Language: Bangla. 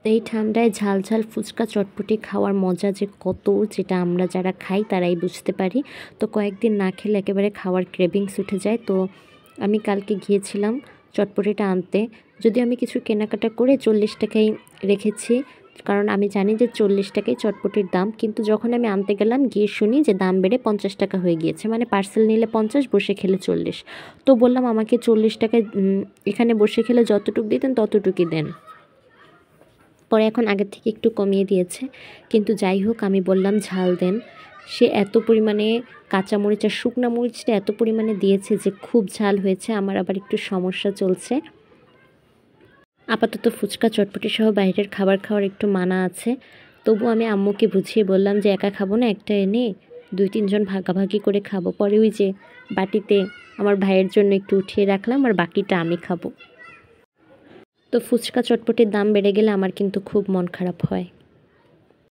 এই ঠান্ডায় ঝাল ঝাল ফুচকা চটপটি খাওয়ার মজা যে কত, যেটা আমরা যারা খাই তারাই বুঝতে পারি। তো কয়েকদিন না খেলে একেবারে খাওয়ার ক্রেভিংস উঠে যায়। তো আমি কালকে গিয়েছিলাম চটপটিটা আনতে। যদিও আমি কিছু কেনাকাটা করে 40 টাকাই রেখেছি, কারণ আমি জানি যে 40 টাকাই চটপটির দাম। কিন্তু যখন আমি আনতে গেলাম গিয়ে শুনি যে দাম বেড়ে 50 টাকা হয়ে গিয়েছে, মানে পার্সেল নিলে 50, বসে খেলে 40। তো বললাম আমাকে 40 টাকায় এখানে বসে খেলে যতটুকু দিতেন ততটুকুই দেন। পরে এখন আগের থেকে একটু কমিয়ে দিয়েছে, কিন্তু যাই হোক আমি বললাম ঝাল দেন। সে এত পরিমাণে কাঁচামরিচ আর শুকনো মরিচটা এত পরিমাণে দিয়েছে যে খুব ঝাল হয়েছে। আমার আবার একটু সমস্যা চলছে। আপাতত ফুচকা চটপটি সহ বাইরের খাবার খাওয়ার একটু মানা আছে। তবু আমি আম্মুকে বুঝিয়ে বললাম যে একা খাবো না, একটা এনে 2-3 জন ভাগাভাগি করে খাবো। পরে ওই যে বাটিতে আমার ভাইয়ের জন্য একটু উঠিয়ে রাখলাম আর বাকিটা আমি খাবো। তো ফুচকা চটপটির দাম বেড়ে গেলে আমার কিন্তু খুব মন খারাপ হয়।